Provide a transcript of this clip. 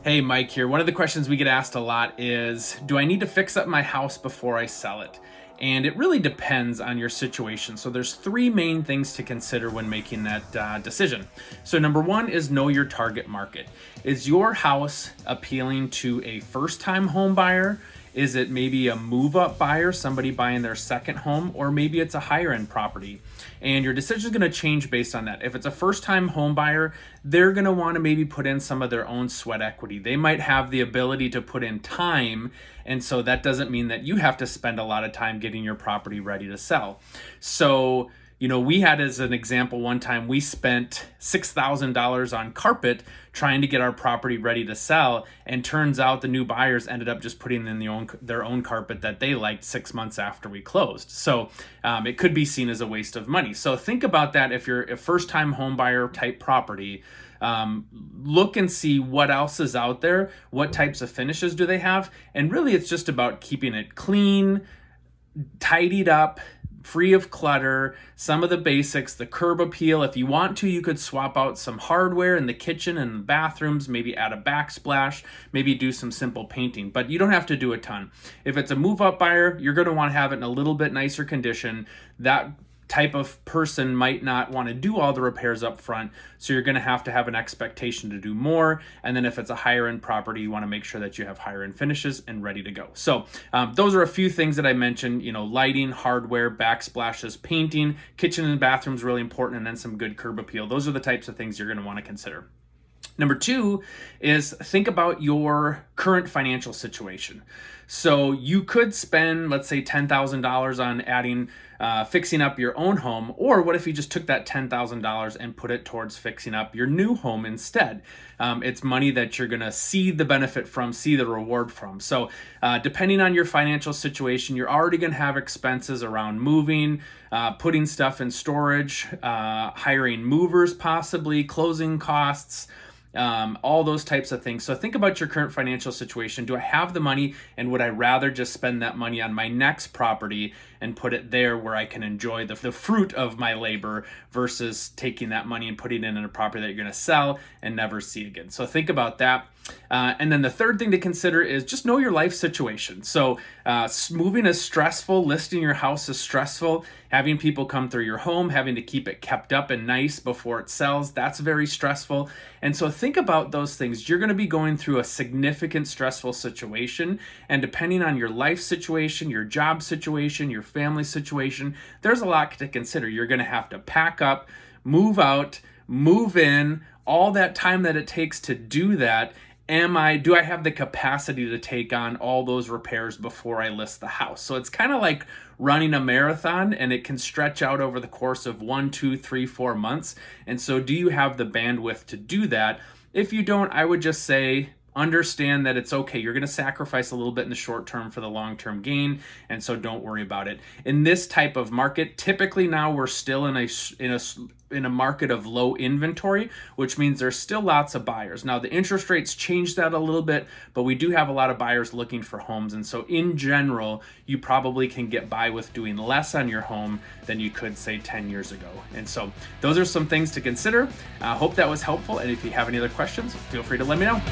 Hey, Mike here. One of the questions we get asked a lot is, do I need to fix up my house before I sell it? And it really depends on your situation. So there's three main things to consider when making that decision. So number one is know your target market. Is your house appealing to a first-time home buyer? Is it maybe a move-up buyer, somebody buying their second home, or maybe it's a higher-end property? And your decision is going to change based on that. If it's a first-time home buyer, they're going to want to maybe put in some of their own sweat equity. They might have the ability to put in time, and so that doesn't mean that you have to spend a lot of time getting your property ready to sell. So we had, as an example, one time we spent $6,000 on carpet trying to get our property ready to sell, and turns out the new buyers ended up just putting in their own carpet that they liked 6 months after we closed. So it could be seen as a waste of money. So think about that if you're a first-time home buyer type property. Look and see what else is out there, what types of finishes do they have, and really it's just about keeping it clean, tidied up, free of clutter, some of the basics, the curb appeal. If you want to, you could swap out some hardware in the kitchen and the bathrooms, maybe add a backsplash, maybe do some simple painting, but you don't have to do a ton. If it's a move-up buyer, you're going to want to have it in a little bit nicer condition. That type of person might not want to do all the repairs up front, so you're going to have an expectation to do more. And then if it's a higher end property, you want to make sure that you have higher end finishes and ready to go. So those are a few things that I mentioned. Lighting, hardware, backsplashes, painting, kitchen and bathrooms really important, and then some good curb appeal. Those are the types of things you're going to want to consider. Number two is think about your current financial situation. So you could spend, let's say, $10,000 on adding, fixing up your own home, or what if you just took that $10,000 and put it towards fixing up your new home instead? It's money that you're gonna see the benefit from, see the reward from. So depending on your financial situation, you're already gonna have expenses around moving, putting stuff in storage, hiring movers possibly, closing costs, all those types of things. So think about your current financial situation. Do I have the money, and would I rather just spend that money on my next property and put it there where I can enjoy the fruit of my labor, versus taking that money and putting it in a property that you're going to sell and never see again? So think about that. And then the third thing to consider is just know your life situation. So moving is stressful, listing your house is stressful, having people come through your home, having to keep it kept up and nice before it sells, that's very stressful. And so think about those things. You're going to be going through a significant stressful situation, and depending on your life situation, your job situation, your family situation, there's a lot to consider. You're going to have to pack up, move out, move in, all that time that it takes to do that. Do I have the capacity to take on all those repairs before I list the house? So it's kind of like running a marathon, and it can stretch out over the course of 1, 2, 3, 4 months. And so do you have the bandwidth to do that? If you don't, I would just say, understand that it's okay. You're going to sacrifice a little bit in the short term for the long-term gain, and so don't worry about it. In this type of market, typically now we're still in a market of low inventory, which means there's still lots of buyers. Now the interest rates changed that a little bit, but we do have a lot of buyers looking for homes, and so in general, you probably can get by with doing less on your home than you could, say, 10 years ago. And so those are some things to consider. I hope that was helpful, and if you have any other questions, feel free to let me know.